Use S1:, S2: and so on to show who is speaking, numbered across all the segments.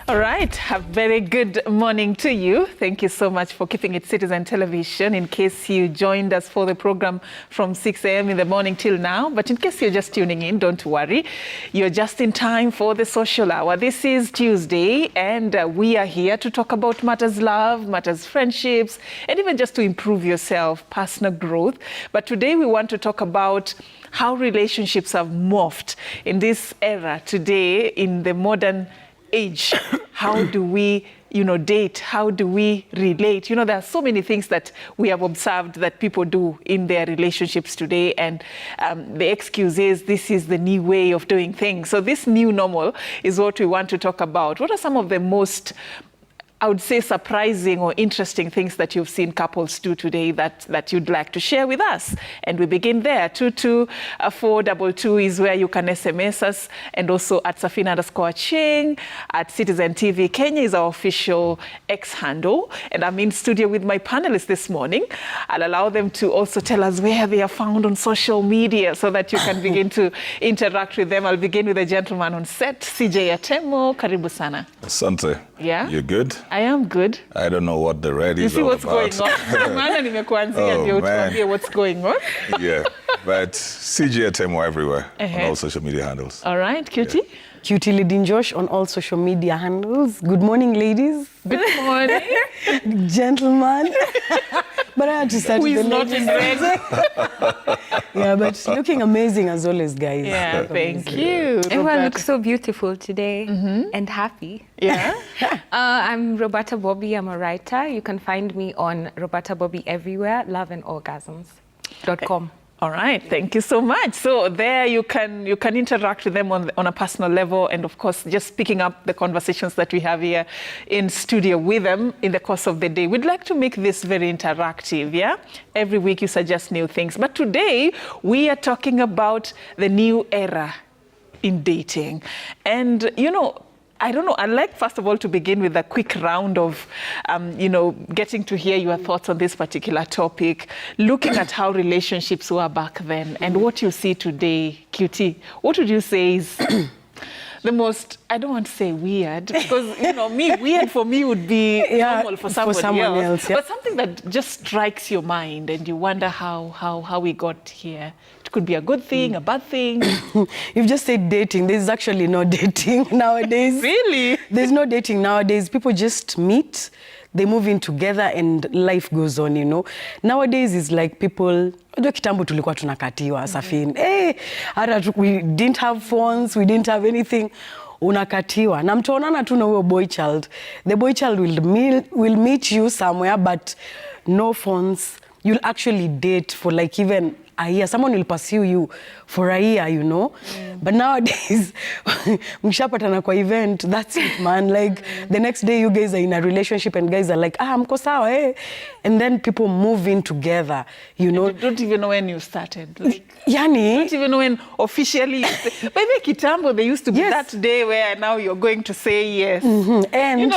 S1: All right, a very good morning to you. Thank you so much for keeping it Citizen Television. In case you joined us for the program from 6 a.m. in the morning till now, but in case you're just tuning in, don't worry. You're just in time for the social hour. This is Tuesday, and we are here to talk about matters love, matters friendships, and even just to improve yourself, personal growth. But today we want to talk about how relationships have morphed in this era today, in the modern age. How do we, date? How do we relate? There are so many things that we have observed that people do in their relationships today, and the excuse is this is the new way of doing things. So this new normal is what we want to talk about. What are some of the most, I would say, surprising or interesting things that you've seen couples do today that you'd like to share with us? And we begin there. 22422 is where you can SMS us, and also at Safina_Ching, at Citizen TV Kenya is our official X handle. And I'm in studio with my panelists this morning. I'll allow them to also tell us where they are found on social media so that you can begin to interact with them. I'll begin with the gentleman on set, CJ Atemo. Karibu sana.
S2: Asante.
S1: Yeah?
S2: You're good?
S1: I am good.
S2: I don't know what the red is.
S1: You see what's
S2: about.
S1: going on? What's going on?
S2: Yeah, but CJ Atemo everywhere on all social media handles.
S1: All right, Cutie?
S3: Yeah. Cutie Leading Josh on all social media handles. Good morning, ladies.
S1: Good morning.
S3: Gentlemen. But I had to start
S1: with
S3: the
S1: not in red.
S3: Yeah, but looking amazing as always, guys.
S1: Yeah, thank you.
S4: Everyone looks so beautiful today and happy.
S1: Yeah.
S4: I'm Roberta Bobby. I'm a writer. You can find me on Roberta Bobby everywhere, loveandorgasms.com.
S1: All right, thank you so much. So there you can interact with them on a personal level, and of course just picking up the conversations that we have here in studio with them in the course of the day. We'd like to make this very interactive, yeah? Every week you suggest new things, but today we are talking about the new era in dating. And I don't know, I'd like, first of all, to begin with a quick round of, getting to hear your thoughts on this particular topic, looking at how relationships were back then and what you see today. Cutie, what would you say is the most, I don't want to say weird, because, weird for me would be normal for somebody else. Yeah. But something that just strikes your mind and you wonder how we got here. It could be a good thing, a bad thing.
S3: You've just said dating. There's actually no dating nowadays.
S1: Really?
S3: There's no dating nowadays. People just meet, they move in together, and life goes on, Nowadays it's like people, kitambo tulikuwa tunakatiwa, Safin. We didn't have phones, we didn't have anything. Unakatiwa. Na mtaonana tu na huyo boy child. The boy child will meet you somewhere, but no phones. You'll actually date for like even a year. Someone will pursue you for a year, But nowadays, mkishapatana kwa event, that's it, man. Like, the next day you guys are in a relationship and guys are like, mko sawa, eh? And then people move in together,
S1: And you don't even know when you started. Like,
S3: Yani?
S1: You don't even know when officially. By the kitambo, there used to be that day where now you're going to say yes.
S3: And,
S1: and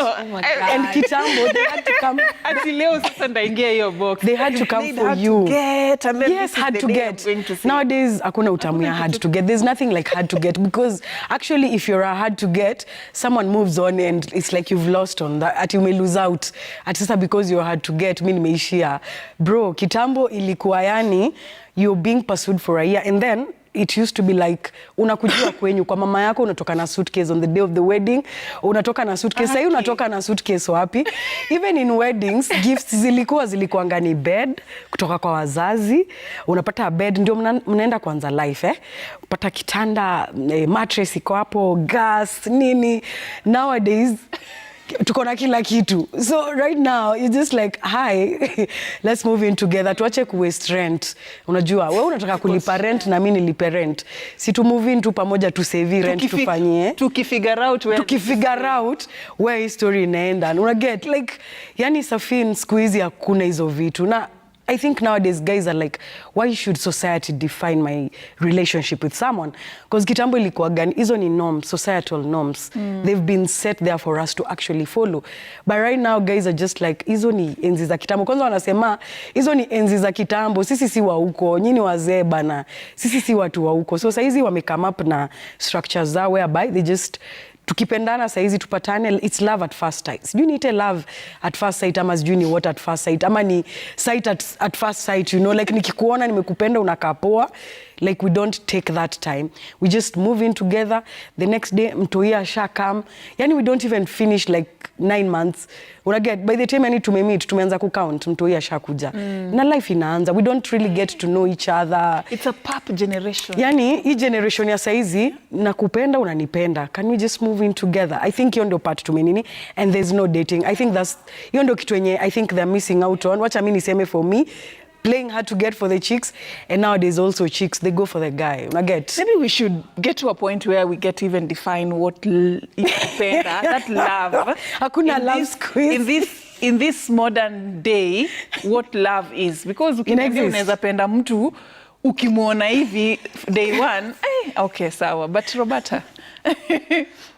S3: kitambo, they had to come.
S1: Until leo sasa ndaingia hiyo box.
S3: They had to come for you.
S1: Get, and then
S3: yes, had to get. Nowadays, hakuna utamu ya hard to get. There's nothing like hard to get, because actually if you're a hard to get, someone moves on and it's like you've lost on that. Ati ume lose out. Ati sasa because you're hard to get, mimi nimeishia. Bro, kitambo ilikuwa yani, you're being pursued for a year, and then it used to be like unakujua kwenyu kwa mama yako, unatoka na suitcase on the day of the wedding, unatoka na suitcase. Sasa unatoka na suitcase wapi? Even in weddings, gifts zilikuwa ngani bed kutoka kwa wazazi. Unapata bed, ndio mnaenda kuanza life, Pata kitanda, mattress iko hapo, gas, nini. Nowadays tuko na kila kitu. So right now it's just like, hi, let's move in together. Tuache ku waste rent. Unajua, wewe unataka kulipa rent na mimi nilipe rent. Si tu move in tu pamoja, tu save rent, tufanyie.
S1: Tukifigure out
S3: where history inaenda. Una get like, yani Safin siku hizi hakuna hizo vitu. Na I think nowadays guys are like, why should society define my relationship with someone? Because kitambo ilikuwa gani, hizo ni norms, societal norms. They've been set there for us to actually follow. But right now guys are just like, hizo ni enzi za kitambo. Kwanza wanasema, hizo ni enzi za kitambo, sisi si wa huko, nyinyi wazee bana, sisi si watu wa huko. So saizi wame come up na structures zao whereby they just tukipendana saizi tupatane, it's love at first sight. Sijui niite love at first sight ama sijui ni what at first sight ama ni sight at first sight, you know, like nikikuona nimekupenda unakaa poa, like we don't take that time, we just move in together, the next day mtoi ashakam, yani we don't even finish like 9 months, unaget, by the time yani tumemit tumeanza kucount mtoi ashakuja na life inaanza, we don't really get to know each other.
S1: It's a pap generation.
S3: Yani hii generation ya saizi nakupenda unanipenda, can we just move in together? I think hiyo ndio part tumenini, and there's no dating. I think that's hiyo ndio kitu yenye I think they're missing out on. Wacha mimi niseme for me, playing hard to get for the chicks, and nowadays also chicks they go for the guy. Unaget?
S1: Maybe we should get to a point where we get to even define what that love.
S3: Hakuna love quiz.
S1: In this modern day, what love is, because ukiniambia unaweza penda mtu ukimwona hivi day one, okay sawa, but Roberta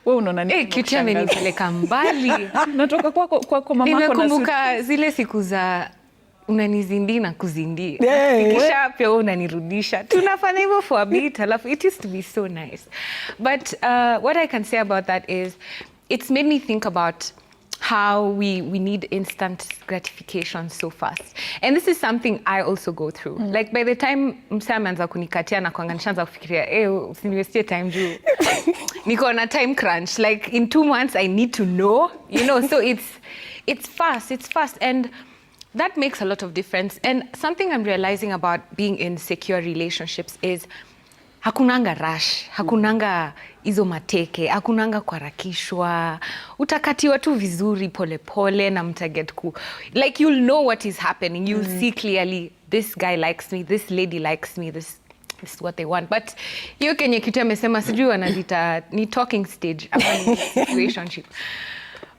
S1: wewe unaona nini?
S4: Kitu amenipeleka mbali.
S1: Natoka kwa mama yako na
S4: nimekumbuka zile siku za unanizindi na kuzindi.
S3: Yeah.
S4: Kisha pia unanirudisha. Tunafanya hivyo for a bit, alafu it used to be so nice. But what I can say about that is it's made me think about how we need instant gratification so fast. And this is something I also go through. Like by the time msa ameanza kunikatia na kwanga nishaanza kufikiria, usiniwestie time juu. Niko na time crunch. Like in 2 months I need to know, you know, so it's fast. And that makes a lot of difference. And something I'm realizing about being in secure relationships is hakunanga rush, hakunanga hizo mateke, hakunanga kuharakishwa. Utakatiwa tu vizuri pole pole na mtaget like you'll know what is happening. You'll see clearly, this guy likes me, this lady likes me, this is what they want. But hiyo kenye kitu amesema sijui wanalita ni talking stage ama ni situationship.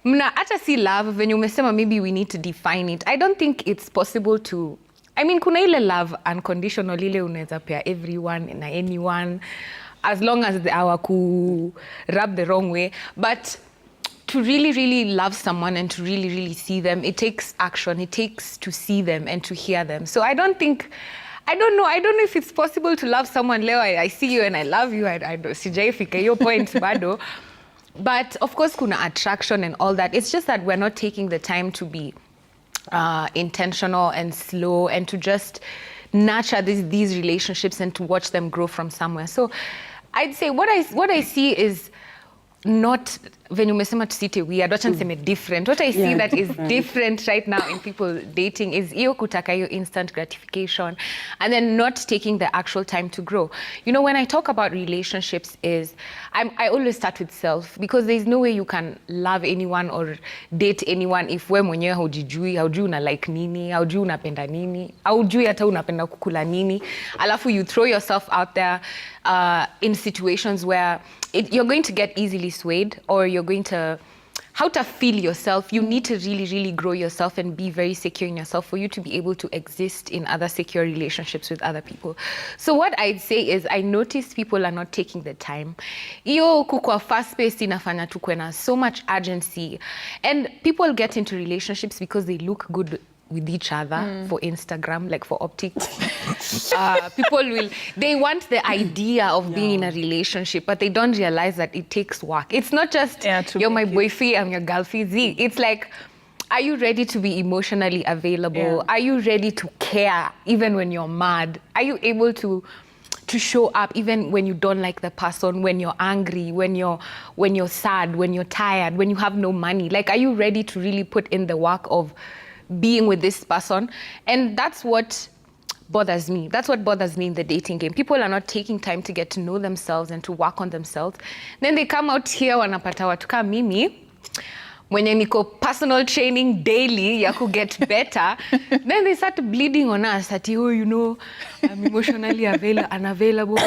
S4: Mna hata si love venye umesema, maybe we need to define it. I don't think it's possible to, I mean kuna ile love unconditional, ile unaweza pea everyone na anyone as long as they hawaku rub the wrong way, but to really love someone and to really see them, it takes action. It takes to see them and to hear them. So I don't know if it's possible to love someone leo I see you and I love you, I don't sijaifika hiyo point bado. But of course kuna attraction and all that. It's just that we're not taking the time to be intentional and slow and to just nurture these relationships and to watch them grow from somewhere. So I'd say what I see is not when umesema tusite weird, wacha niseme different. What I see that is different right now in people dating is hiyo kutaka hiyo instant gratification and then not taking the actual time to grow. You know, when I talk about relationships is I always start with self, because there's no way you can love anyone or date anyone if we mwenyewe haujijui, haujui una like nini, haujui unapenda nini, haujui hata unapenda kukula nini. Alafu you throw yourself out there in situations where you're going to get easily swayed, or you're going to how to feel yourself. You need to really grow yourself and be very secure in yourself for you to be able to exist in other secure relationships with other people. So what I'd say is I notice people are not taking the time. Iyo kukua fast paced inafanya tukwe na so much urgency, and people get into relationships because they look good with each other for Instagram, like for optics. They want the idea of being in a relationship, but they don't realize that it takes work. It's not just you're my boyfriend, I'm your girlfriend. It's like, are you ready to be emotionally available? Yeah. Are you ready to care even when you're mad? Are you able to show up even when you don't like the person, when you're angry, when you're sad, when you're tired, when you have no money? Like, are you ready to really put in the work of being with this person? And that's what bothers me. That's what bothers me in the dating game. People are not taking time to get to know themselves and to work on themselves. Then they come out here wanapata watu kama mimi mwenye niko personal training daily ya ku get better. Then they start bleeding on us that, oh, you know, I'm emotionally unavailable.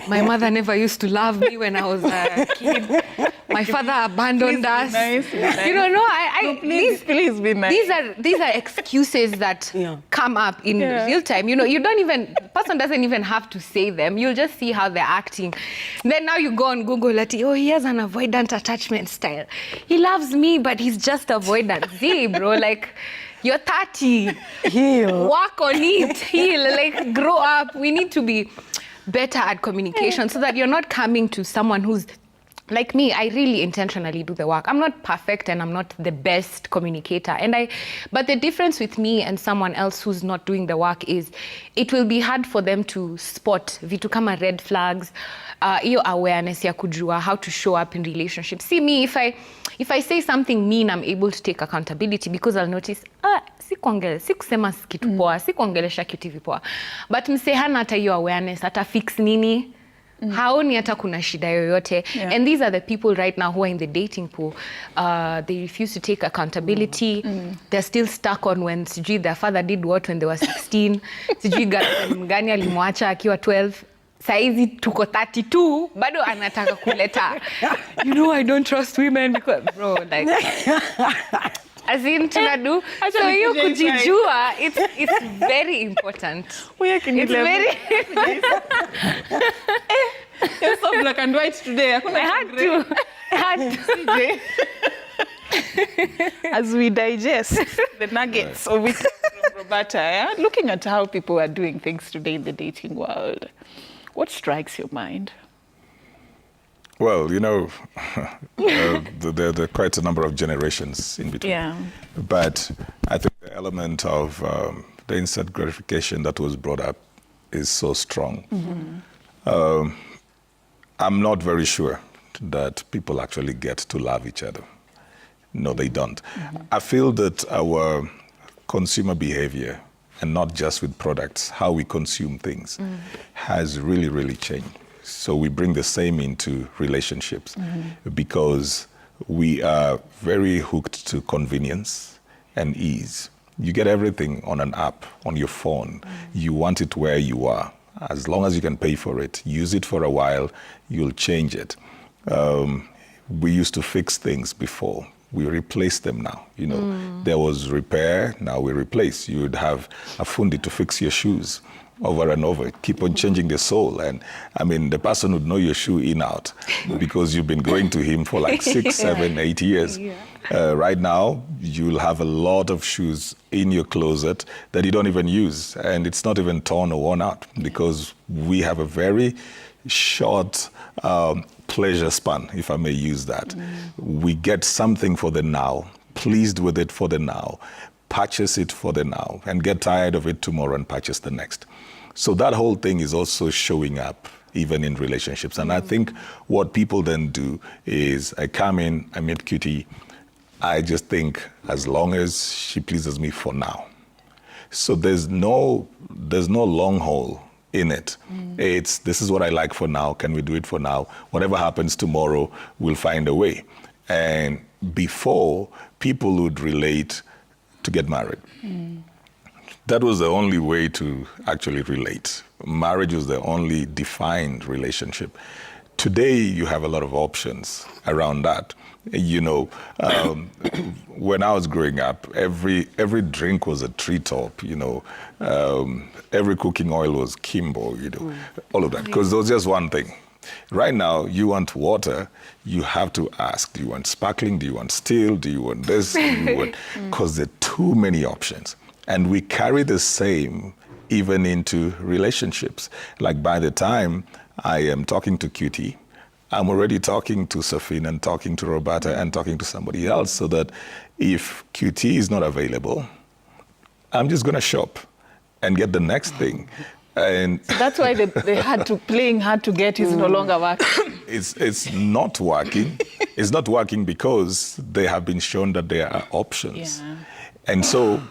S4: My mother never used to love me when I was a kid. My father abandoned us.
S1: Nice.
S4: You know, no,
S1: please be nice.
S4: These are excuses that come up in real time. You know, person doesn't even have to say them. You'll just see how they're acting. Then now you go on Google, he has an avoidant attachment style. He loves me, but he's just avoidant. See, bro, like, you're 30.
S3: Heal.
S4: Work on it. Heal. Like, grow up. We need to be better at communication so that you're not coming to someone who's like me, I really intentionally do the work. I'm not perfect and I'm not the best communicator. But the difference with me and someone else who's not doing the work is it will be hard for them to spot vitu kama red flags, iyo awareness ya kujua how to show up in relationships. See me, if I say something mean, I'm able to take accountability because I'll notice, sikusema kitu poa, sikuongelesha kitu hivi poa. But mse hana hata hiyo awareness, hata fix nini, haoni hata kuna shida yoyote. And these are the people right now who are in the dating pool. They refuse to take accountability. They're still stuck on when sijui their father did what when they were 16. Sijui mgani alimwacha akiwa 12. Saizi tuko 32, bado anataka kuleta, I don't trust women because, bro, like, as in tunadu. So you kujijua, it's very important.
S1: Where can you
S4: It's very
S1: You're so black and white today.
S4: I had to.
S1: As we digest the nuggets of it from Roberta, looking at how people are doing things today in the dating world, what strikes your mind?
S2: Well, there are quite a number of generations in between.
S1: Yeah.
S2: But I think the element of the instant gratification that was brought up is so strong. I'm not very sure that people actually get to love each other. No, they don't. I feel that our consumer behavior, and not just with products, how we consume things, has really, really changed. So we bring the same into relationships because we are very hooked to convenience and ease. You get everything on an app, on your phone. You want it where you are. As long as you can pay for it, use it for a while, you'll change it. We used to fix things before. We replace them now. There was repair, now we replace. You would have a fundi to fix your shoes over and over, keep on changing the sole. And I mean, the person would know your shoe in out because you've been going to him for like 6, 7, 8 years. Right now, you'll have a lot of shoes in your closet that you don't even use. And it's not even torn or worn out because we have a very short pleasure span, if I may use that. We get something for the now, pleased with it for the now, purchase it for the now, and get tired of it tomorrow and purchase the next. So that whole thing is also showing up even in relationships. And I think what people then do is I come in, I meet Cutie, I just think as long as she pleases me for now. So there's no long haul in it. It's, this is what I like for now. Can we do it for now? Whatever happens tomorrow, we'll find a way. And before, people would relate to get married. That was the only way to actually relate. Marriage was the only defined relationship. Today, you have a lot of options around that. When I was growing up, every drink was a treetop, every cooking oil was Kimbo, all of that, because there was just one thing. Right now, you want water, you have to ask, do you want sparkling, do you want still, do you want this, because there are too many options. And we carry the same even into relationships. Like by the time I am talking to Cutie, I'm already talking to Safin and talking to Roberta and talking to somebody else, so that if Cutie is not available, I'm just going to shop and get the next thing. And
S1: that's why playing hard to get is no longer working.
S2: It's not working. It's not working because they have been shown that there are options.
S1: Yeah.
S2: And so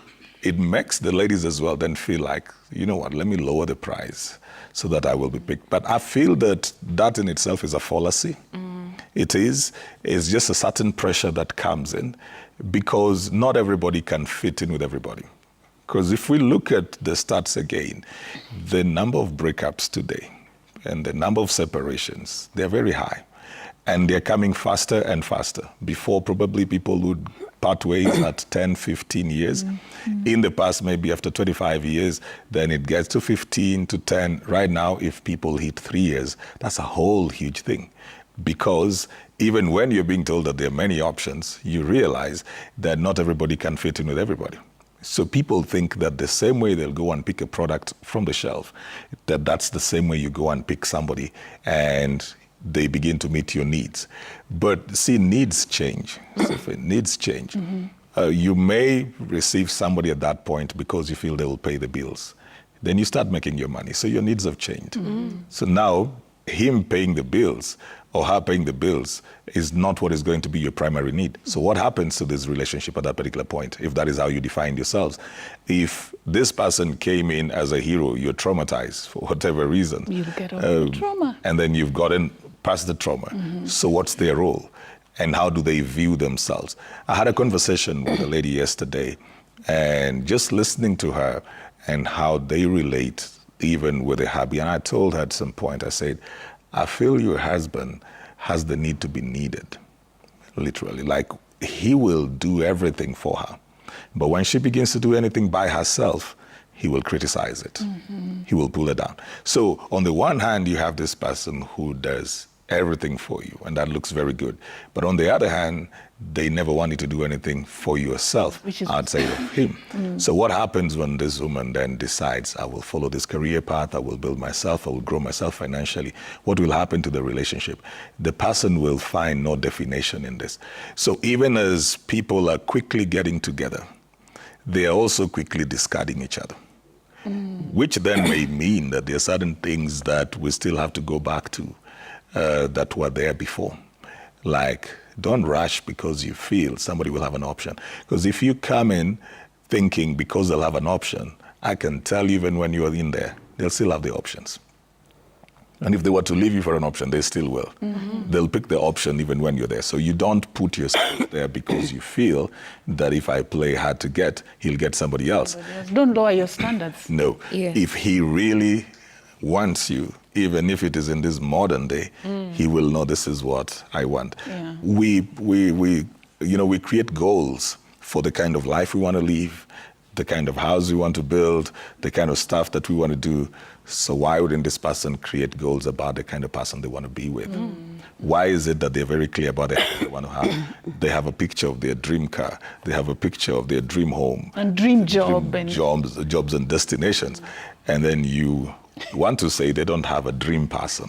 S2: it makes the ladies as well then feel like, you know what, let me lower the price so that I will be picked. But I feel that in itself is a fallacy. It is. It's just a certain pressure that comes in because not everybody can fit in with everybody. Because if we look at the stats again, the number of breakups today and the number of separations, they're very high. And they're coming faster and faster. Before, probably people would part ways at 10, 15 years. In the past, maybe after 25 years, then it gets to 15 to 10. Right now, if people hit 3 years, that's a whole huge thing. Because even when you're being told that there are many options, you realize that not everybody can fit in with everybody. So people think that the same way they'll go and pick a product from the shelf, that's the same way you go and pick somebody. And they begin to meet your needs. But see, needs change. Needs change. You may receive somebody at that point because you feel they will pay the bills. Then you start making your money. So your needs have changed. So now him paying the bills or her paying the bills is not what is going to be your primary need. So what happens to this relationship at that particular point, if that is how you define yourselves? If this person came in as a hero, you're traumatized for whatever reason.
S1: You get over the trauma.
S2: And then you've gotten past the trauma. So what's their role? And how do they view themselves? I had a conversation with a lady yesterday, and just listening to her and how they relate even with a hubby. And I told her at some point, I said, I feel your husband has the need to be needed, literally. Like, he will do everything for her. But when she begins to do anything by herself, he will criticize it. He will pull it down. So on the one hand, you have this person who does everything for you, and that looks very good. But on the other hand, they never want you to do anything for yourself outside of him. So what happens when this woman then decides, I will follow this career path, I will build myself, I will grow myself financially? What will happen to the relationship? The person will find no definition in this. So even as people are quickly getting together, they are also quickly discarding each other. Which then may mean that there are certain things that we still have to go back to that were there before. Like, don't rush because you feel somebody will have an option. Because if you come in thinking because they'll have an option, I can tell you even when you're in there, they'll still have the options. And if they were to leave you for an option, they still will. They'll pick the option even when you're there. So you don't put yourself there because you feel that if I play hard to get, he'll get somebody else.
S1: Don't lower your standards.
S2: No.
S4: Yeah.
S2: If he really wants you, even if it is in this modern day, he will know this is what I want.
S1: Yeah.
S2: We create goals for the kind of life we want to live, the kind of house we want to build, the kind of stuff that we want to do. So why wouldn't this person create goals about the kind of person they want to be with? Why is it that they're very clear about the house they want to have? They have a picture of their dream car. They have a picture of their dream home.
S1: And dream job.
S2: Jobs and destinations. And then you want to say they don't have a dream person.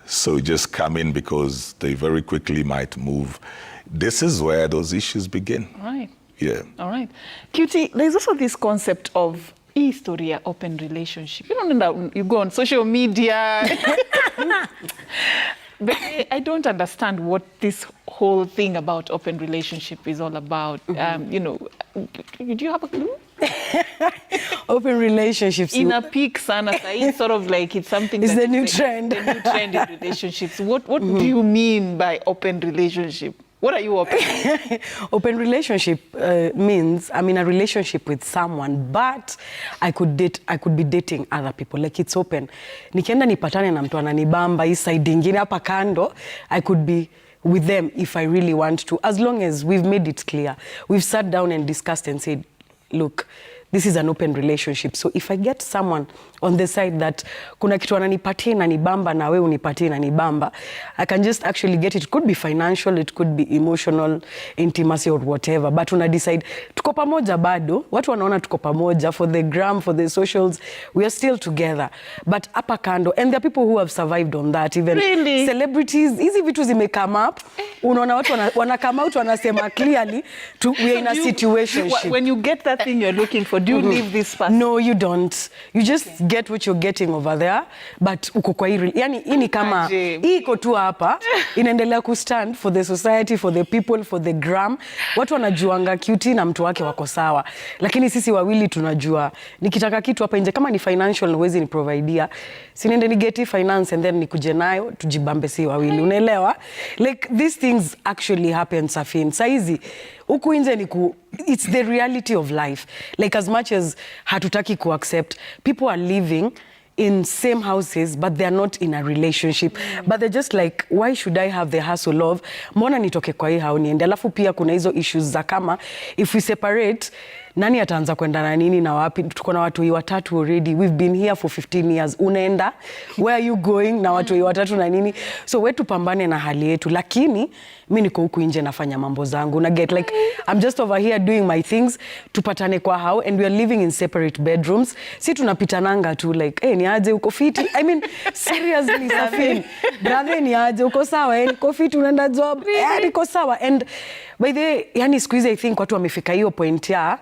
S2: So just come in because they very quickly might move. This is where those issues begin.
S1: Right.
S2: Yeah.
S1: All right. Cutie, there's also this concept of historia open relationship. You don't know, you go on social media. But I don't understand what this whole thing about open relationship is all about. Do you have a clue?
S3: Open relationships.
S1: In a peak sana, it's sort of like it's something.
S3: It's
S1: that
S3: the new
S1: like
S3: trend.
S1: The new trend in relationships. What do you mean by open relationship? What are you open?
S3: Open relationship means I'm in a relationship with someone, but I could be dating other people. Like, it's open. Nikienda nipatane na mtu ananibamba hii side ingine hapa kando, I could be with them if I really want to, as long as we've made it clear. We've sat down and discussed and said, look, this is an open relationship. So if I get someone on the side that kuna kitu ananipatia inanibamba na wewe unipatie inanibamba, I can just actually get it. It could be financial, it could be emotional, intimacy or whatever. But una decide, tuko pamoja bado, watu wanaona tuko pamoja, for the gram, for the socials, we are still together. But hapa kando, and there are people who have survived on that. Even
S1: really?
S3: Celebrities, hizi vitu zime come up, unaona watu wana come out wanasema clearly, we are in a situationship.
S1: When you get that thing you're looking for, do you leave this person?
S3: No, you don't. You just get what you're getting over there, but uko kwa hii, yani hii ni kama hii iko tu hapa inaendelea ku stand for the society, for the people, for the gram. Watu wanajuanga Cutie na mtu wake wako sawa, lakini sisi wawili tunajua nikitaka kitu hapa nje kama ni financial huwezi ni providea, si niende ni get finance and then nikuje nayo tujibambe si wawili, unaelewa? Like, these things actually happen, Safin. Saizi huku nje it's the reality of life. Like, as much as hatutaki ku accept, people are living in same houses but they are not in a relationship. But they're just like, why should I have the hassle of mbona nitoke kwa hii hao niende? Alafu pia kuna hizo issues za kama if we separate, nani ataanza kwenda na nini na wapi? Tuko na watu watatu already, we've been here for 15 years. Unaenda, where are you going na watu watatu na nini? So wetu pambane na hali yetu, lakini mimi niko huku nje nafanya mambo zangu na get like I'm just over here doing my things. Tupatane kwa hao and we are living in separate bedrooms. Si tunapitananga tu like ni aje uko fiti? I mean seriously Safin, brother ni aje uko sawa? Niko fiti, unaenda job? Niko sawa. And by the way, yani siku hizi I think watu wamefika hiyo point ya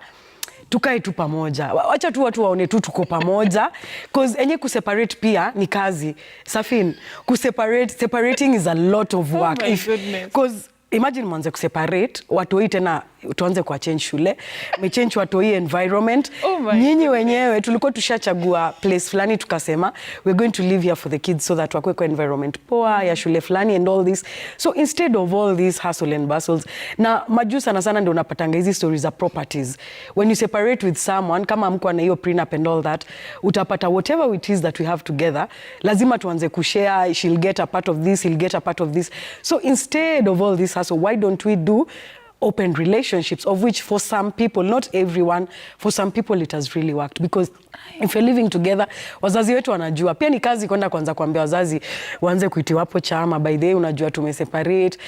S3: tukae tu pamoja. Wacha tu watu waone tu tuko pamoja. Cause enye kuseparate pia ni kazi. Safin, separating is a lot of work.
S1: Oh my goodness.
S3: Cause imagine mwanze kuseparate, watoi tena tuanze kwa change shule, mechange watoi environment. Nyinyi wenyewe tulikuwa tushachagua place fulani tukasema we're going to live here for the kids so that wakwe kwa environment poa ya shule fulani and all this. So instead of all these hustle and bustles, na majuu sana sana ndio unapatanga hizi stories of properties. When you separate with someone, kama mko na hiyo prenup and all that, utapata whatever it is that we have together, lazima tuanze kushare, she'll get a part of this, he'll get a part of this. So instead of all this hustle, why don't we do open relationships, of which for some people, not everyone, for some people it has really worked, because if you're living together, wazazi wetu wanajua. Pia ni kazi kwenda kwanza kuambia wazazi waanze kuitiwapo chama, by the way unajua tumeseparate.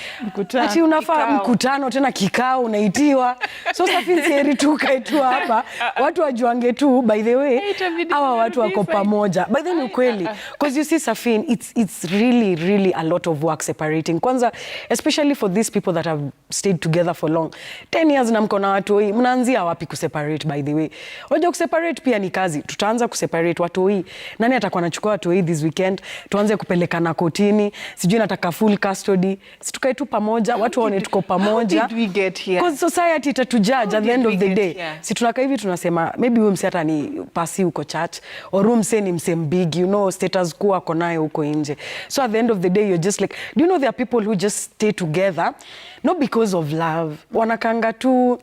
S3: Ati unafaa mkutano tena kikao unaitiwa. So Safin sieri tu kaitu hapa, watu wajuange tu by the way hawa watu wako pamoja. By the way ni ukweli, because you see Safin, it's really a lot of work separating. Kwanza especially for these people that have stayed together for long, 10 years na mko na watoi, mnaanzia wapi kuseparate? By the way unajua kuseparate pia ni kazi. Tutaanza kuseparate watoi, nani atakuwa anachukua watoi this weekend, tuanze kupelekana kotini, sijui nataka full custody. Situkae tu pamoja, watu waone tuko pamoja.
S1: How did we get here?
S3: Because society itatujudge at the end of the day. Si tunakaa hivi tunasema maybe huyu mse hata ni pasi huko church, or huyu mse ni mse big, you know, status quo ako nayo huko nje. So at the end of the day you're just like, do you know there are people who just stay together not because of love, wanakanga tu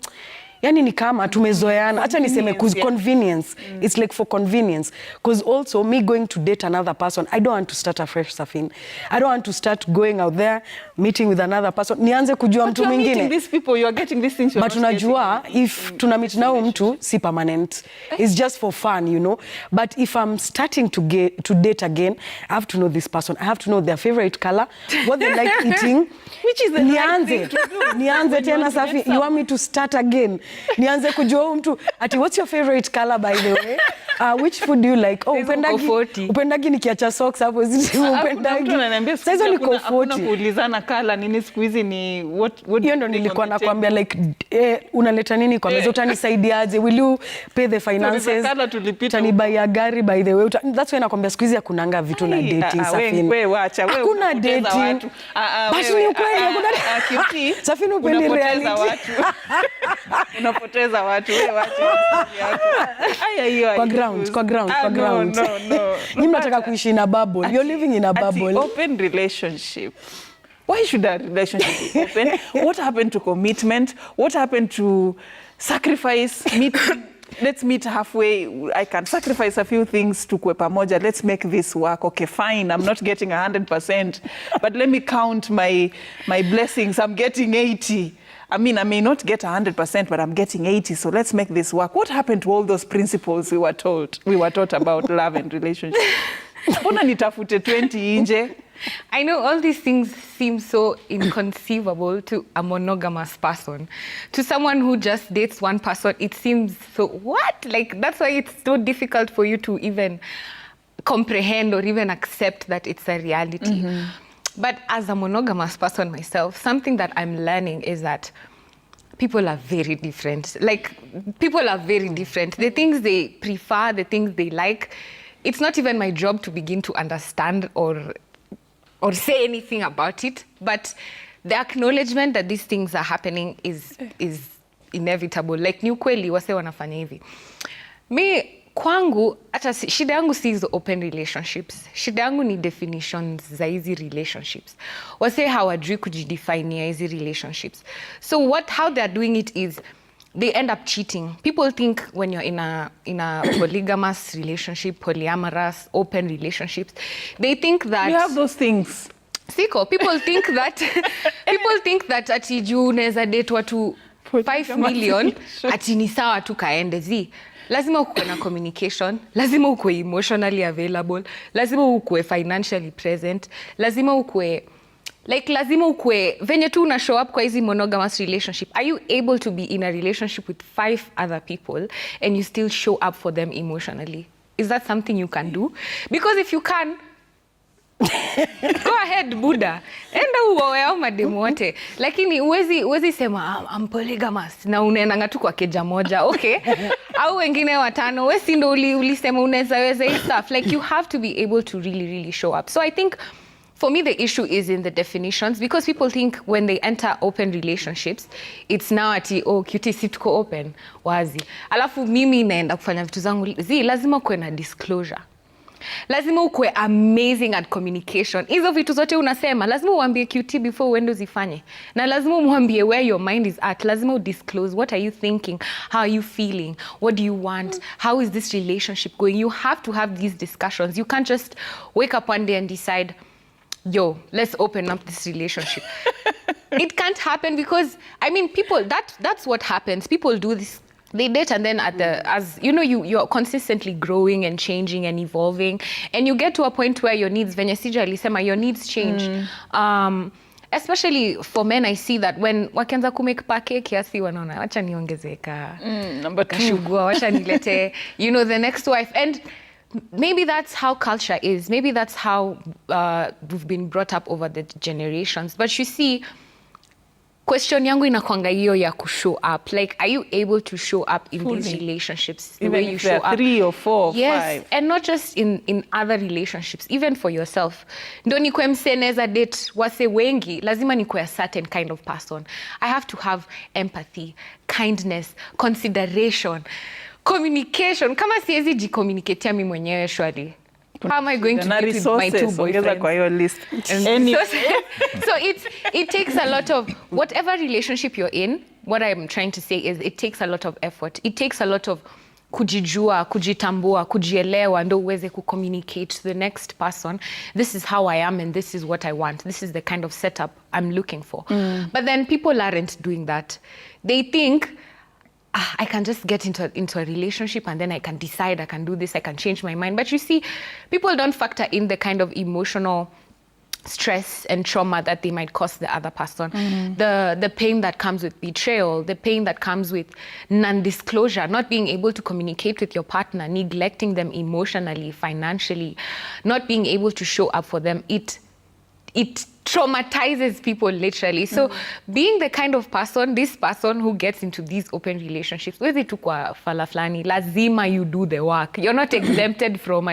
S3: yani ni kama tumezoeana, acha niseme convenience. It's like for convenience, because also me going to date another person, I don't want to start a fresh Safin. I don't want to start going out there meeting with another person, nianze kujua mtu mwingine.
S1: Meeting these people, you are getting these things.
S3: But unajua if tuna meet nao mtu si permanent, it's just for fun, you know. But if I'm starting to date again, I have to know this person. I have to know their favorite color, what they like eating,
S1: which is the right thing to do.
S3: Nianze tena Safi, you want me to start again? Nianze kujua mtu ati what's your favorite color by the way? Which food do you like? Oh, upendagi nikiacha socks hapo zizi upendagi. Sasa hizo niko 40.
S1: Hakuna kuulizana color nini siku hizi ni what
S3: hiyo ndo nilikuwa nakwambia like unaleta nini kwa meza, utanisaidiaje? Will you pay the finances? Utanibuy gari by the way. That's why nakwambia siku hizi hakunanga vitu na dating Safin.
S1: Wewe acha wewe.
S3: Hakuna dating. Basi ni ukweli hakuna. Safin upendi reality.
S1: Unapoteza watu wewe wacha yako. Aya
S3: kwa ground.
S1: No.
S3: Nyinyi mnataka kuishi na bubble. You're living in a bubble.
S1: Open relationship. Why should a relationship be open? What happened to commitment? What happened to sacrifice? Let's meet halfway. I can sacrifice a few things to kwe pamoja. Let's make this work. Okay, fine. I'm not getting 100%, but let me count my blessings. I'm getting 80. I mean, I may not get 100%, but I'm getting 80. So let's make this work. What happened to all those principles we were taught about love and relationship? Mbona nitafute 20 nje?
S4: I know all these things seem so inconceivable to a monogamous person. To someone who just dates one person, it seems so, what? Like, that's why it's so difficult for you to even comprehend or even accept that it's a reality. But as a monogamous person myself, something that I'm learning is that people are very different. Like, people are very different. The things they prefer, the things they like, it's not even my job to begin to understand or say anything about it. But the acknowledgement that these things are happening is inevitable. Like, ni ukweli wase wanafanya hivi. Kwangu, hata shida yangu si hizo open relationships. Shida yangu ni definitions za hizi relationships. Wase hawajui kujidefine hizi relationships. So how they're doing it is they end up cheating. People think when you're in a polygamous relationship, polyamorous, open relationships, they think that
S1: you have those things.
S4: Siko, people think that ati juu unaweza date watu 5 million ati ni sawa tu kaende zi. Lazima ukue na communication, lazima ukue emotionally available, lazima ukue financially present, lazima ukue venye tu una show up kwa hizi monogamous relationship. Are you able to be in a relationship with 5 other people and you still show up for them emotionally? Is that something you can do? Because if you can, go ahead Buddha, enda uoe au mademu wote, lakini uwezi sema I'm polygamous na unaendanga tu kwa keja moja, okay? Au wengine 5, wewe si ndo ulisema unaweza hii stuff. Like you have to be able to really show up. So I think for me, the issue is in the definitions, because people think when they enter open relationships, it's now ati, oh, cutie, si tuko open, wazi. Alafu mimi naenda kufanya vitu zangu, lazima kuwe na disclosure. Lazima ukue amazing at communication. Hizo vitu zote unasema, lazima uambie cutie before uende uzifanye. Na lazima umwambie where your mind is at. Lazima udisclose, what are you thinking? How are you feeling? What do you want? How is this relationship going? You have to have these discussions. You can't just wake up one day and decide, yo, let's open up this relationship. It can't happen because, I mean, people, that's what happens. People do this. They date and then as you know, you're consistently growing and changing and evolving, and you get to a point where your needs, venye Sija alisema, your needs change. Especially for men, I see that when wakianza kumake pake kiasi wanaona wacha niongezeka
S1: number 2
S4: kashugua, wacha nilete the next wife. And maybe that's how culture is. Maybe that's how we've been brought up over the generations. But you see, question yangu inakwanga hiyo ya kushow up. Like, are you able to show up in these relationships the way you show up?
S1: 3 or 4 or 5.
S4: Yes, and not just in other relationships, even for yourself. Ndo nikwe mseneza date wase wengi, lazima nikwe a certain kind of person. I have to have empathy, kindness, consideration, communication. Kama siwezi jicommunicatea mimi mwenyewe shwari, how am I going to get with my 2 boyfriends?
S1: Kwa your list.
S4: So it takes a lot of, whatever relationship you're in, what I'm trying to say is it takes a lot of effort. It takes a lot of kujijua, kujitambua, kujielewa, ndo uweze communicate to the next person. This is how I am and this is what I want. This is the kind of setup I'm looking for. But then people aren't doing that. They think, I can just get into a relationship and then I can decide, I can do this, I can change my mind. But you see, people don't factor in the kind of emotional stress and trauma that they might cause the other person. The pain that comes with betrayal, the pain that comes with non-disclosure, not being able to communicate with your partner, neglecting them emotionally, financially, not being able to show up for them. It traumatizes people literally. So being the kind of person, this person who gets into these open relationships, wezi tu kwa fala flani, lazima you do the work. You're not exempted from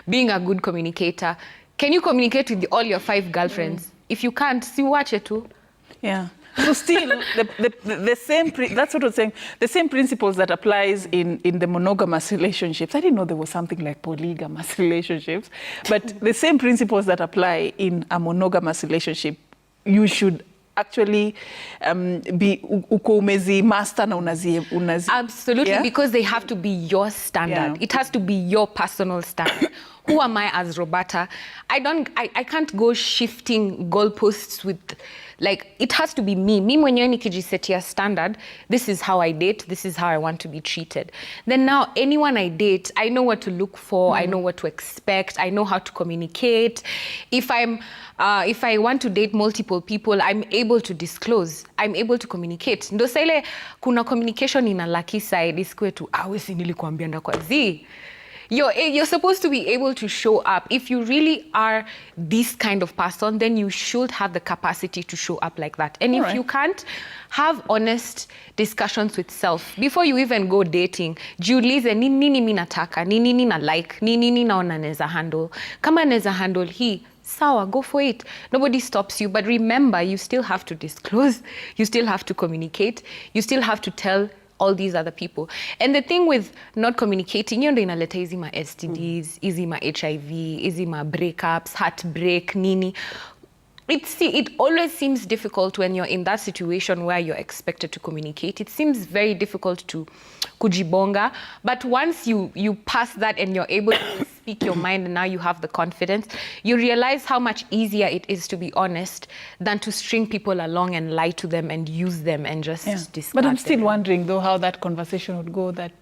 S4: being a good communicator. Can you communicate with all your 5 girlfriends? If you can't, si wache tu.
S1: Yeah. So still, the same, that's what I was saying, the same principles that applies in the monogamous relationships. I didn't know there was something like polygamous relationships, but the same principles that apply in a monogamous relationship, you should actually be uko umezi master na unazi
S4: absolutely, yeah? Because they have to be your standard. Yeah. It has to be your personal standard. Who am I as Roberta? I can't go shifting goalposts with, like, it has to be me. Me mwenyewe nikijisetia standard, this is how I date, this is how I want to be treated. Then now anyone I date, I know what to look for, I know what to expect, I know how to communicate. If I want to date multiple people, I'm able to disclose, I'm able to communicate. Ndo sa ile kuna communication in a lucky side, isikwe tu, wesi nilikuambia nda kwa zi. You're supposed to be able to show up. If you really are this kind of person, then you should have the capacity to show up like that. And if you can't, have honest discussions with self. Before you even go dating, jiulize ni nini mimi nataka, ni nini na like, ni nini naona neza handle. Kama neza handle hii, sawa, go for it. Nobody stops you. But remember, you still have to disclose. You still have to communicate. You still have to tell all these other people. And the thing with not communicating, ndo inaleta hizi ma STDs, hizi ma HIV, hizi ma breakups, heartbreak, nini. It always seems difficult when you're in that situation where you're expected to communicate. It seems very difficult to kujibonga. But once you pass that and you're able to speak your mind and now you have the confidence, you realize how much easier it is to be honest than to string people along and lie to them and use them and just discard
S1: But I'm still
S4: them.
S1: wondering, though, how that conversation would go, that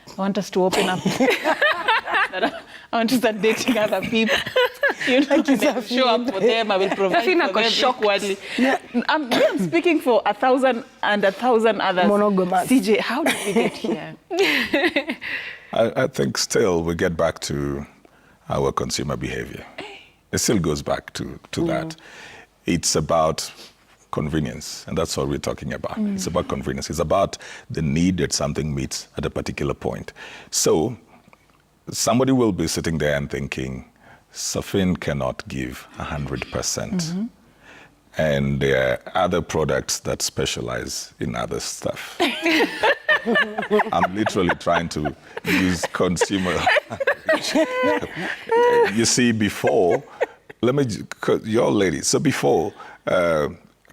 S1: I want us to open up. That I want to start dating other people. You know, I will show up for them, I will provide
S4: Safina
S1: for
S4: got
S1: them
S4: shocked.
S1: equally. I'm speaking for 1,000 and 1,000 others.
S3: Monogamous.
S1: CJ, how did we get here?
S2: I think still we get back to our consumer behavior. It still goes back to that. It's about convenience, and that's what we're talking about. It's about convenience. It's about the need that something meets at a particular point. So somebody will be sitting there and thinking, Safin cannot give 100%. And there are other products that specialize in other stuff. I'm literally trying to use consumer. You see, before, your lady, so before,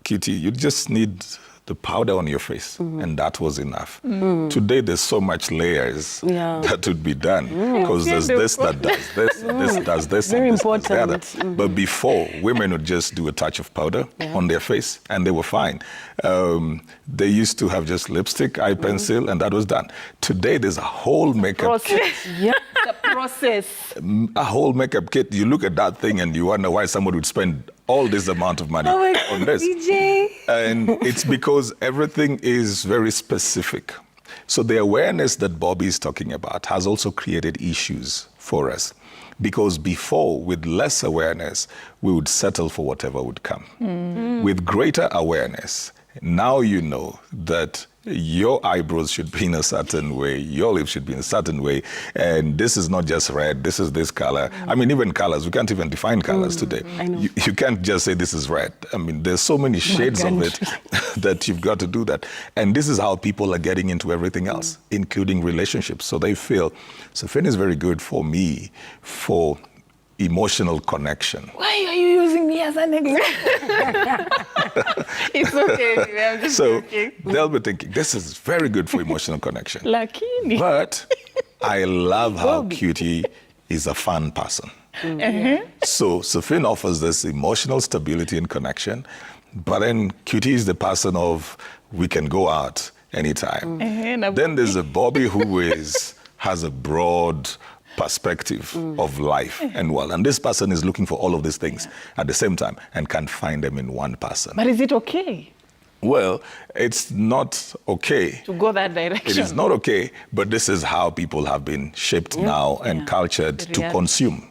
S2: Kitty, you just need the powder on your face, and that was enough. Today, there's so much layers that would be done, because there's this that does this, and this does this,
S3: Very
S2: and this does that.
S3: important.
S2: But before, women would just do a touch of powder on their face, and they were fine. They used to have just lipstick, eye pencil, and that was done. Today, there's a whole makeup kit.
S1: Process. The process.
S2: A whole makeup kit. You look at that thing and you wonder why somebody would spend all this amount of money on this.
S4: DJ.
S2: And it's because everything is very specific. So the awareness that Bobby is talking about has also created issues for us. Because before, with less awareness, we would settle for whatever would come. With greater awareness, now you know that your eyebrows should be in a certain way, your lips should be in a certain way, and this is not just red, this is this color. I mean, even colors, we can't even define colors today. You can't just say this is red. I mean, there's so many shades of it that you've got to do that. And this is how people are getting into everything else, including relationships. So they feel, Safin is very good for me for emotional connection.
S1: Why are you using me as an example? It's okay. I'm just
S2: So
S1: joking.
S2: they'll be thinking, this is very good for emotional connection.
S1: Lakini.
S2: But I love how Cutie is a fun person. So Safin offers this emotional stability and connection, but then Cutie is the person of, we can go out anytime. Then there's a Bobby who has a broad perspective of life and world. And this person is looking for all of these things at the same time and can find them in one person.
S1: But is it okay
S2: Well, it's not okay.
S1: to go that direction?
S2: It is not okay, but this is how people have been shaped now and cultured
S1: The
S2: to
S1: reality.
S2: consume.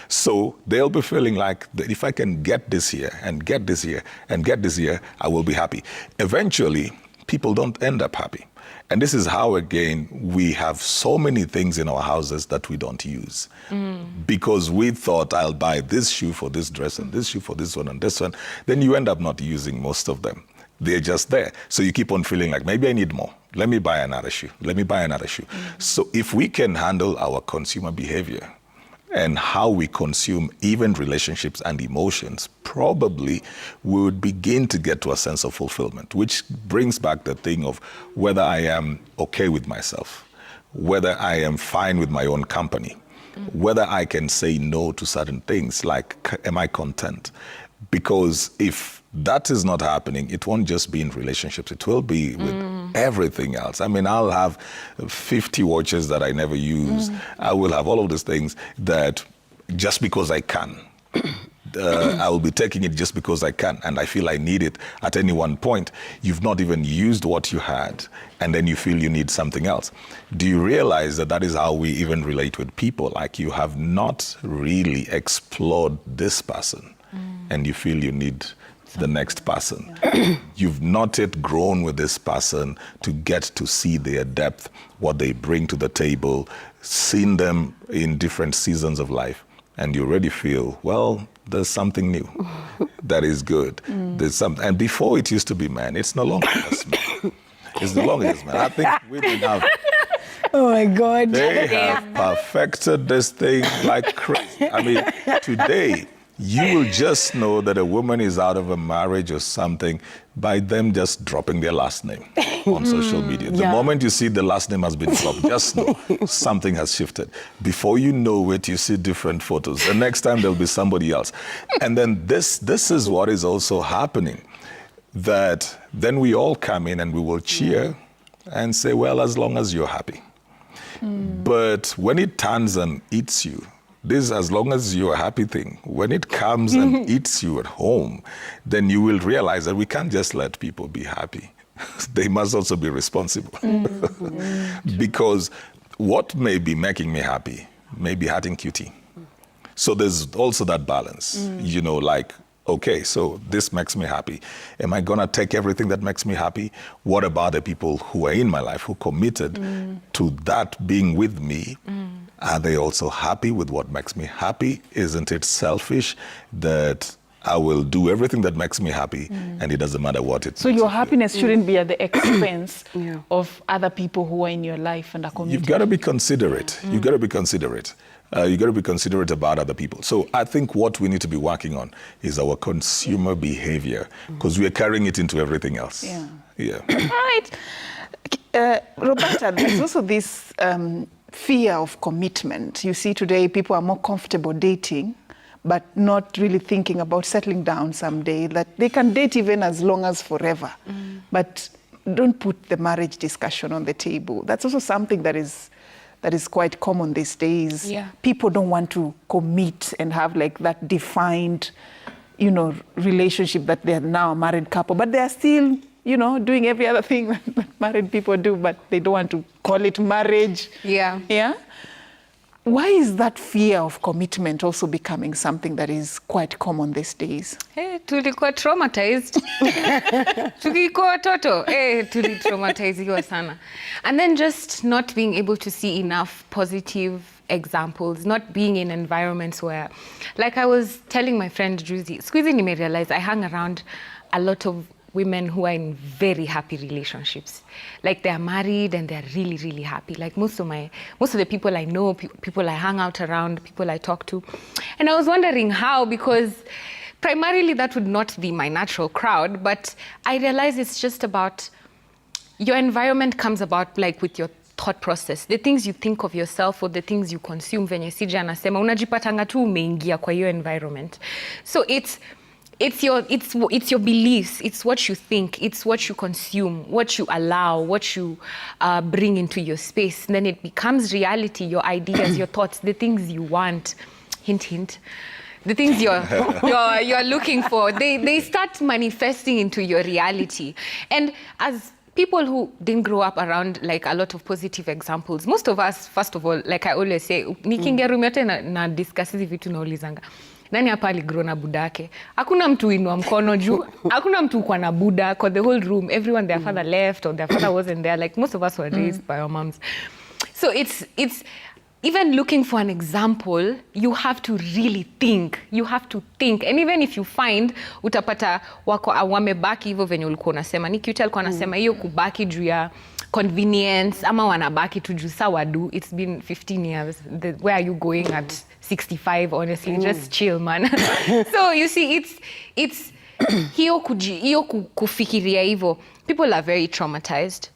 S2: So they'll be feeling like, that if I can get this here and get this here and get this here, I will be happy. Eventually, people don't end up happy. And this is how, again, we have so many things in our houses that we don't use. Because we thought, I'll buy this shoe for this dress and this shoe for this one and this one. Then you end up not using most of them. They're just there. So you keep on feeling like, maybe I need more. Let me buy another shoe. Let me buy another shoe. So if we can handle our consumer behavior and how we consume even relationships and emotions, probably we would begin to get to a sense of fulfillment, which brings back the thing of whether I am okay with myself, whether I am fine with my own company, whether I can say no to certain things, like, am I content? Because if that is not happening, it won't just be in relationships, it will be with everything else. I mean, I'll have 50 watches that I never use. I will have all of these things that just because I can. I will be taking it just because I can, and I feel I need it at any one point. You've not even used what you had, and then you feel you need something else. Do you realize that that is how we even relate with people? Like, you have not really explored this person, and you feel you need the next person. You've not yet grown with this person to get to see their depth, what they bring to the table, seen them in different seasons of life, and you already feel, well, there's something new that is good. There's something, and before it used to be man, it's no longer just man. It's no longer just man. I think women have,
S3: Oh my God.
S2: they have perfected this thing like crazy. I mean, today, You will just know that a woman is out of a marriage or something by them just dropping their last name on social media. The moment you see the last name has been dropped, just know something has shifted. Before you know it, you see different photos. The next time there'll be somebody else. And then this is what is also happening, that then we all come in and we will cheer and say, well, as long as you're happy. But when it turns and eats you, this, as long as you're a happy thing, when it comes and eats you at home, then you will realize that we can't just let people be happy. They must also be responsible. Because what may be making me happy may be hurting Cutie. So there's also that balance, you know, like, okay, so this makes me happy. Am I gonna take everything that makes me happy? What about the people who are in my life, who committed to that being with me? Are they also happy with what makes me happy? Isn't it selfish that I will do everything that makes me happy and it doesn't matter what it is?
S1: So your happiness shouldn't be at the expense of other people who are in your life and are committed.
S2: You've got to be considerate. You've got to be considerate. You've got to be considerate about other people. So I think what we need to be working on is our consumer behavior, because we are carrying it into everything else. Yeah.
S1: Right. Roberta, there's also this fear of commitment. You see, today people are more comfortable dating, but not really thinking about settling down someday, that they can date even as long as forever, but don't put the marriage discussion on the table. That's also something that is quite common these days. People don't want to commit and have like that defined, you know, relationship that they're now a married couple, but they're still, you know, doing every other thing that married people do, but they don't want to call it marriage. Yeah. Why is that fear of commitment also becoming something that is quite common these days?
S4: Hey, tulikuwa traumatized. Tukikuwa watoto, tulitraumatiziwa sana. And then just not being able to see enough positive examples, not being in environments where, like I was telling my friend Juzi, squeezing me realize I hang around a lot of women who are in very happy relationships. Like they're married and they're really, really happy. Like most of the people I know, people I hang out around, people I talk to. And I was wondering how, because primarily that would not be my natural crowd, but I realize it's just about your environment comes about like with your thought process, the things you think of yourself or the things you consume. Venye Sija anasema unajipatanga tu umeingia kwa hiyo environment. So it's your beliefs, it's what you think, it's what you consume, what you allow, what you bring into your space. And then it becomes reality, your ideas, your thoughts, the things you want, hint, hint, the things you're looking for, they start manifesting into your reality. And as people who didn't grow up around like a lot of positive examples, most of us, first of all, like I always say, nikiingia room yote na discuss hizi vitu naulizanga, nani hapa aligrow na budake? Hakuna mtu inua mkono juu. Hakuna mtu kwa na buda, because the whole room, everyone, their father left or their father wasn't there. Like most of us were raised by our moms. So it's even looking for an example, you have to really think. You have to think. And even if you find, utapata wako wamebaki hivyo venye ulikuwa unasema. Ni Cute alikuwa anasema hiyo kubaki juu ya convenience ama wanabaki tu juu sawa do. It's been 15 years. Where are you going at 65? Honestly, just chill, man. So you see, it's hiyo kufikiria hivyo. People are very traumatized.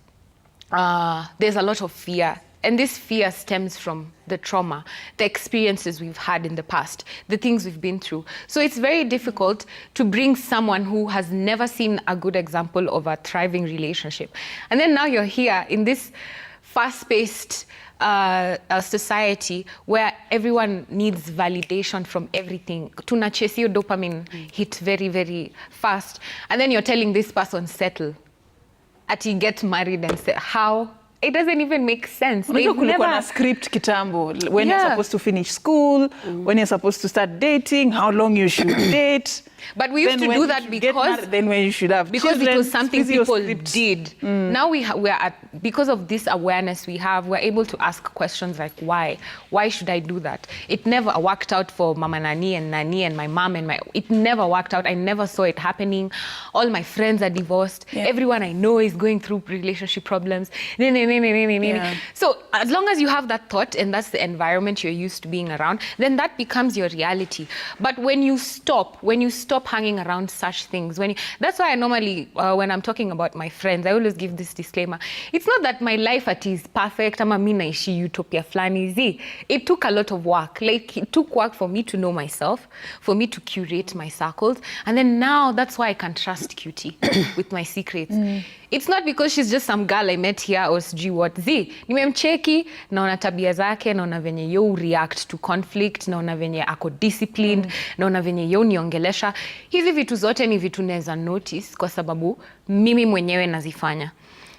S4: There's a lot of fear. And this fear stems from the trauma, the experiences we've had in the past, the things we've been through. So it's very difficult to bring someone who has never seen a good example of a thriving relationship. And then now you're here in this fast-paced society where everyone needs validation from everything. Tuna chase your dopamine hit very, very fast. And then you're telling this person, settle. Ati get married and say, how? It doesn't even make sense.
S1: Unajua kulikuwa na script kitambo, when you're supposed to finish school, when you're supposed to start dating, how long you should date.
S4: But we used
S1: Then
S4: to
S1: when
S4: do
S1: you
S4: that
S1: should get
S4: because
S1: married, then when you should have
S4: because
S1: children,
S4: it was something
S1: physio
S4: people
S1: scripts.
S4: did. Now we're at, because of this awareness we have, we're able to ask questions like why should I do that? It never worked out for Mama Nani and my mom and it never worked out. I never saw it happening. All my friends are divorced.
S1: Yeah.
S4: Everyone I know is going through relationship problems.
S1: Yeah.
S4: So as long as you have that thought and that's the environment you're used to being around, then that becomes your reality. But when you stop hanging around such things, that's why I normally, when I'm talking about my friends, I always give this disclaimer. It's not that my life is perfect, ama mimi naishi utopia flani. It took a lot of work. Like, it took work for me to know myself, for me to curate my circles. And then now that's why I can trust Cutie with my secrets. It's not because she's just some girl I met here or sijui what. Nimemcheki, naona tabia zake, naona venye yo react to conflict, naona venye ako disciplined, naona venye yo niongelesha. Hizi vitu zote ni vitu neza notice kwa sababu mimi mwenyewe nazifanya.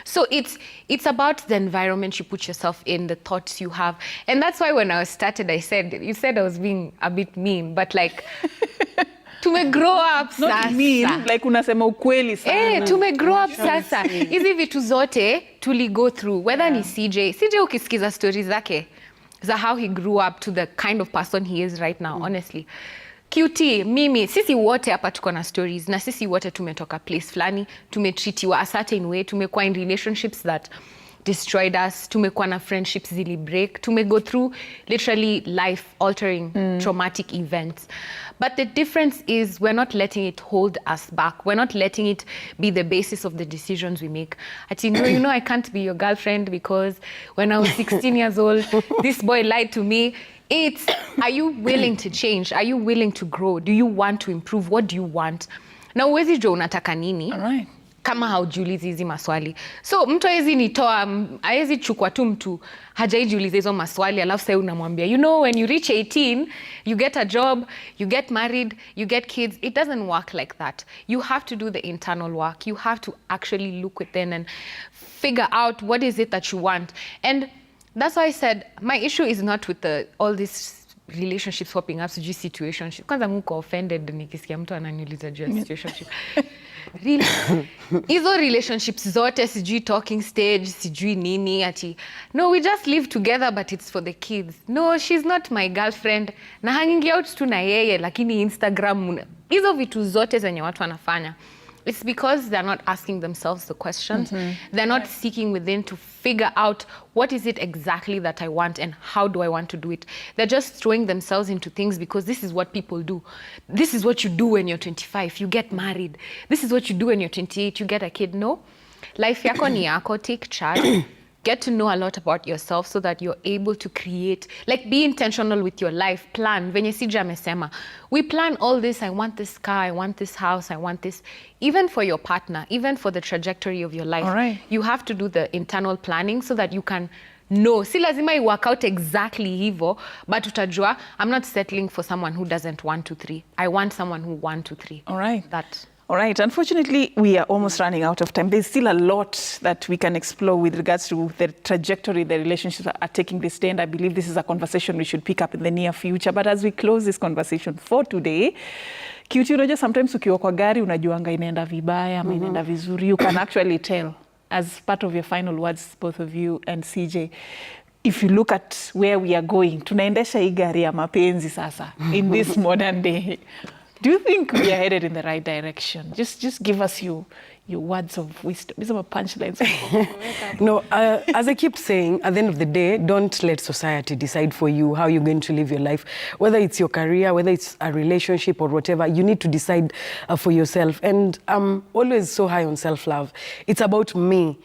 S4: So it's about the environment you put yourself in, the thoughts you have. And that's why when I started, you said I was being a bit mean, but like, tume grow up
S1: Not
S4: sasa.
S1: mean, like unasema ukweli sana.
S4: Tume grow up sasa. Hizi vitu zote tuli go through, whether ni CJ ukisikiza stories zake za how he grew up to the kind of person he is right now, honestly. Cutie, mimi, sisi wote hapa tuko na stories na sisi wote tumetoka place flani, tumetreatiwa a certain way, tumekuwa in relationships that destroyed us, tumekuwa na friendships zili break, go through literally life altering traumatic events. But the difference is we're not letting it hold us back. We're not letting it be the basis of the decisions we make. No, I can't be your girlfriend because when I was 16 years old, this boy lied to me. It's, are you willing to change? Are you willing to grow? Do you want to improve? What do you want? Na uwezi jua unataka nini.
S1: All right.
S4: Kama haujiulizi hizi maswali. So mtu haezi chukua tu mtu hajaijiuliza hizo maswali alafu sasa unamwambia, you know, when you reach 18, you get a job, you get married, you get kids. It doesn't work like that. You have to do the internal work. You have to actually look within and figure out what is it that you want. And that's why I said my issue is not with all these relationships popping up, sijui situationship. Kwanza muko offended nikisikia mtu ananiuliza juu ya situationship. Really? Hizo relationships zote sijui talking stage, sijui nini ati. No, we just live together but it's for the kids. No, she's not my girlfriend. Na hanging out tu na yeye lakini Instagram. Hizo vitu zote zenye watu wanafanya. It's because they're not asking themselves the questions. They're not seeking within to figure out what is it exactly that I want and how do I want to do it. They're just throwing themselves into things because this is what people do. This is what you do when you're 25, you get married. This is what you do when you're 28, you get a kid. No. Life yako ni yako, take charge. Get to know a lot about yourself so that you're able to create, like be intentional with your life, plan. Venye CJ amesema, we plan all this, I want this car, I want this house, I want this. Even for your partner, even for the trajectory of your life,
S1: all right,
S4: you have to do the internal planning so that you can know. Si lazima you work out exactly hivo, but utajua, I'm not settling for someone who doesn't 1, 2, 3. I want someone who 1, 2, 3.
S1: All right.
S4: That.
S1: All right. Unfortunately, we are almost running out of time. There's still a lot that we can explore with regards to the trajectory the relationships are taking this day. And I believe this is a conversation we should pick up in the near future. But as we close this conversation for today, Cutie, unajua sometimes ukiwa kwa gari unajuanga inaenda vibaya ama inaenda vizuri. You can actually tell as part of your final words, both of you and CJ. If you look at where we are going, tunaendesha hii gari ya mapenzi sasa in this modern day. Do you think we are headed in the right direction? Just give us your words of wisdom. These are punchlines.
S3: No, as I keep saying, at the end of the day, don't let society decide for you how you're going to live your life. Whether it's your career, whether it's a relationship or whatever, you need to decide for yourself. And I'm always so high on self-love. It's about me.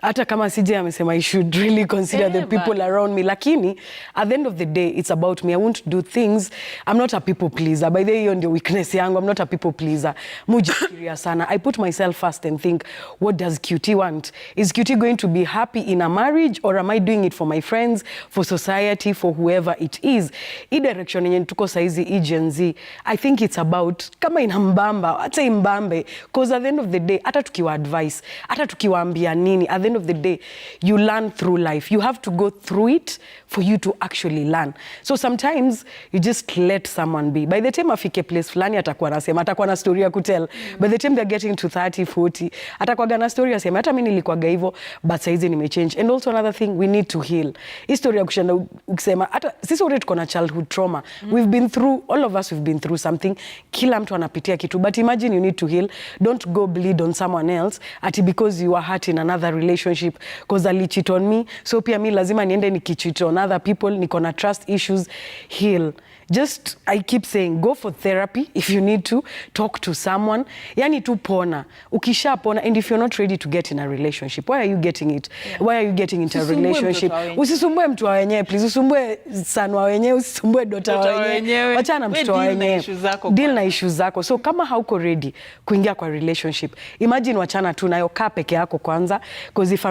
S3: Hata kama CJ amesema I should really consider the people around me. Lakini, at the end of the day, it's about me. I won't do things. I'm not a people pleaser. By the way, hiyo ndio weakness yangu. I'm not a people pleaser. Mujifikiria sana. I put myself first and think, what does Cutie want? Is Cutie going to be happy in a marriage or am I doing it for my friends, for society, for whoever it is? Hii direction yenye tuko saizi, hii Gen Z, I think it's about, kama inambamba, hata imbambe. Because at the end of the day, hata tukiwa advice, hata tukiwaambia nini, at the end of the day, you learn through life. You have to go through it for you to actually learn. So sometimes you just let someone be. By the time afike place fulani atakuwa anasema, atakuwa na story ya kutell. By the time they're getting to 30, 40, atakuwa na story asema, hata mimi nilikuwaga hivyo, but saizi nimechange. And also another thing, we need to heal. History ya kushanda ukisema, hata sisi wote tuko na childhood trauma. We've been through, all of us we've been through something. Kila mtu anapitia kitu. But imagine you need to heal. Don't go bleed on someone else ati because you are hurt in another relationship because ali cheat on me. So pia mi lazima niende nikicheat on other people, niko na trust issues. Heal. Just, I keep saying, go for therapy if you need to, talk to someone. Yani tu pona. Ukisha pona, and if you're not ready to get in a relationship, why are you getting it? Yeah. Why are you getting into a relationship? Usisumbue mtu wa wenyewe, please. Usumbue son wa wenyewe, usisumbue daughter wa wenyewe. Wachana mtoto wa wenyewe. Deal na issues zako. So kama hauko ready kuingia kwa relationship, imagine wachana tu nayo, kaa peke yako kwanza. Because if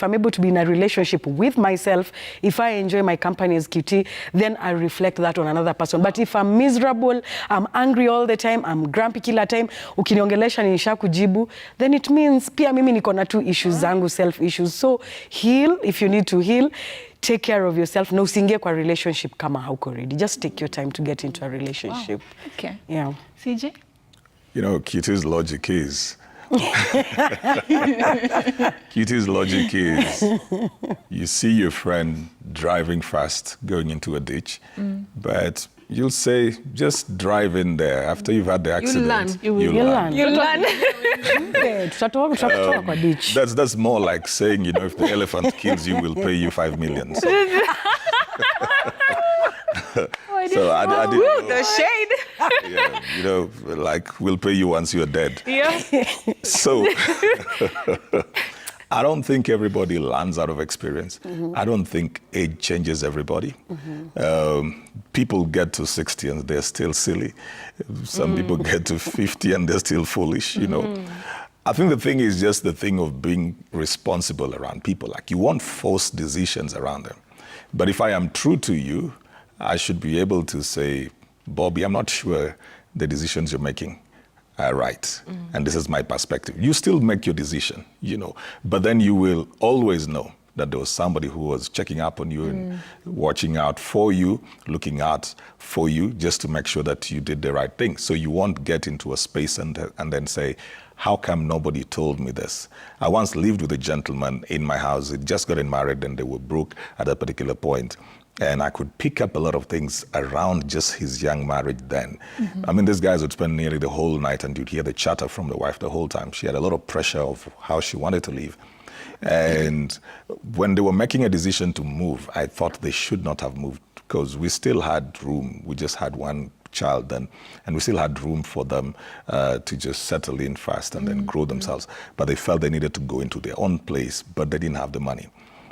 S3: I'm able to be in a relationship with myself, if I enjoy my company as QT, then I reflect that on another person. But if I'm miserable, I'm angry all the time, I'm grumpy kila time, ukiniongelesha nisha kujibu, then it means pia mimi niko na tu issues zangu, self issues. So heal if you need to heal. Take care of yourself. Na usiingie kwa relationship kama hauko ready. Just take your time to get into a relationship.
S1: Wow. Okay.
S3: Yeah.
S1: CJ?
S2: You know, QT's logic is QT's logic is you see your friend driving fast going into a ditch, but you'll say, just drive in there. After you've had the accident,
S3: you'll learn.
S2: That's more like saying, you know, if the elephant kills you, we'll pay you 5 million. So. So I didn't know.
S4: The shade.
S2: Yeah, you know, like, we'll pay you once you're dead.
S4: Yeah.
S2: So I don't think everybody learns out of experience. I don't think age changes everybody. People get to 60 and they're still silly. Some people get to 50 and they're still foolish, you know. I think the thing is just the thing of being responsible around people. Like, you won't force decisions around them. But if I am true to you, I should be able to say, Bobby, I'm not sure the decisions you're making are right. And this is my perspective. You still make your decision, you know, but then you will always know that there was somebody who was checking up on you and watching out for you, looking out for you, just to make sure that you did the right thing. So you won't get into a space and then say, how come nobody told me this? I once lived with a gentleman in my house. He just gotten married and they were broke at a particular point. And I could pick up a lot of things around just his young marriage then. I mean, these guys would spend nearly the whole night and you'd hear the chatter from the wife the whole time. She had a lot of pressure of how she wanted to leave. And when they were making a decision to move, I thought they should not have moved because we still had room. We just had one child then, and we still had room for them to just settle in fast and then grow themselves. But they felt they needed to go into their own place, but they didn't have the money.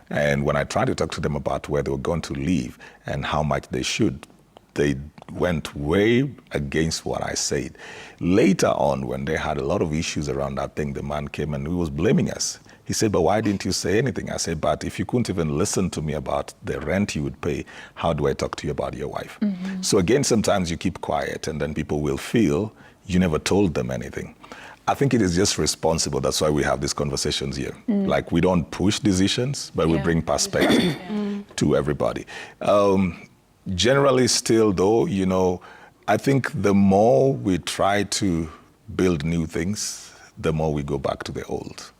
S2: And when I tried to talk to them about where they were going to live and how much they should, they went way against what I said. Later on, when they had a lot of issues around that thing, the man came and he was blaming us. He said, but why didn't you say anything? I said, but if you couldn't even listen to me about the rent you would pay, how do I talk to you about your wife? So again, sometimes you keep quiet and then people will feel you never told them anything. I think it is just responsible. That's why we have these conversations here. Like, we don't push decisions, but we bring perspective to everybody. Generally still though, you know, I think the more we try to build new things, the more we go back to the old.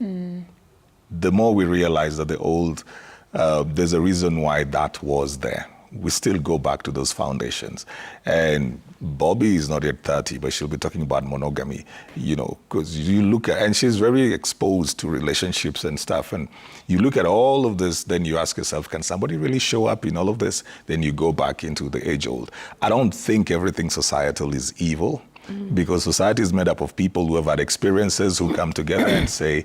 S2: The more we realize that the old, there's a reason why that was there. We still go back to those foundations. And Bobby is not yet 30, but she'll be talking about monogamy, you know, because you look at, and she's very exposed to relationships and stuff. And you look at all of this, then you ask yourself, can somebody really show up in all of this? Then you go back into the age old. I don't think everything societal is evil, because society is made up of people who have had experiences, who come together and say,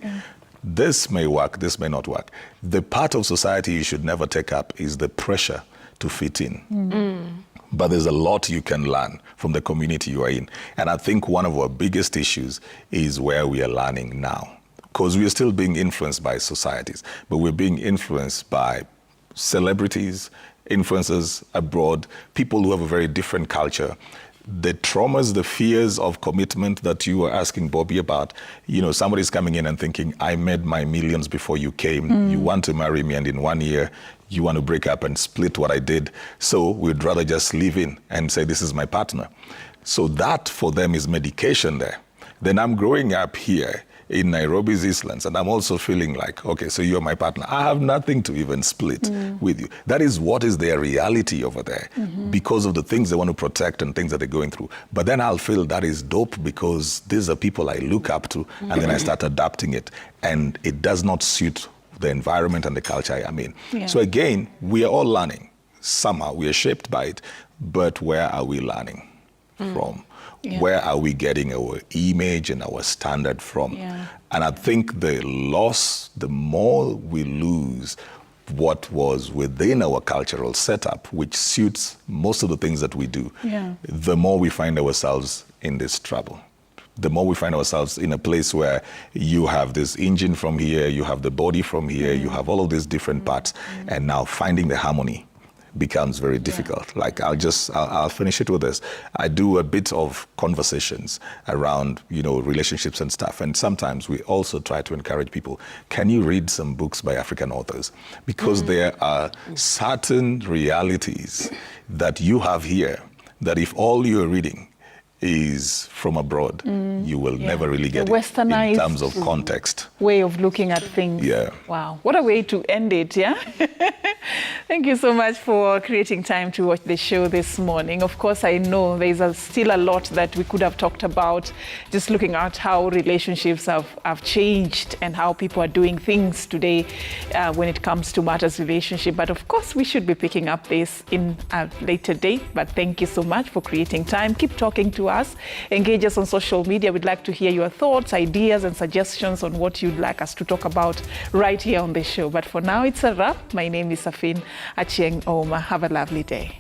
S2: this may work, this may not work. The part of society you should never take up is the pressure to fit in. But there's a lot you can learn from the community you are in. And I think one of our biggest issues is where we are learning now. Because we are still being influenced by societies, but we're being influenced by celebrities, influencers abroad, people who have a very different culture. the traumas, the fears of commitment that you were asking Bobby about, somebody's coming in and thinking, I made my millions before you came. You want to marry me, and in 1 year, you want to break up and split what I did. So we'd rather just live in and say, this is my partner. So that for them is medication there. Then I'm growing up here in Nairobi's Eastlands, and I'm also feeling like, okay, so you're my partner. I have nothing to even split with you. That is what is their reality over there because of the things they want to protect and things that they're going through. But then I'll feel that is dope because these are people I look up to, and then I start adapting it. And it does not suit the environment and the culture I am in.
S1: Yeah.
S2: So again, we are all learning. Somehow we are shaped by it, but where are we learning from?
S1: Yeah.
S2: Where are we getting our image and our standard from?
S1: Yeah.
S2: And I think the more we lose what was within our cultural setup, which suits most of the things that we do, the more we find ourselves in this trouble. The more we find ourselves in a place where you have this engine from here, you have the body from here, you have all of these different parts, and now finding the harmony becomes very difficult. Like I'll finish it with this. I do a bit of conversations around, relationships and stuff. And sometimes we also try to encourage people, can you read some books by African authors? Because there are certain realities that you have here that if all you're reading is from abroad, you will never really get it in terms of context.
S1: Way of looking at things.
S2: Yeah.
S1: Wow. What a way to end it, yeah? Thank you so much for creating time to watch the show this morning. Of course, I know there's still a lot that we could have talked about, just looking at how relationships have changed and how people are doing things today when it comes to matters relationship. But of course, we should be picking up this in a later date. But thank you so much for creating time. Keep talking to us. Engage us on social media. We'd like to hear your thoughts, ideas, and suggestions on what you'd like us to talk about right here on the show. But for now, it's a wrap. My name is Safin Achieng Ouma. Have a lovely day.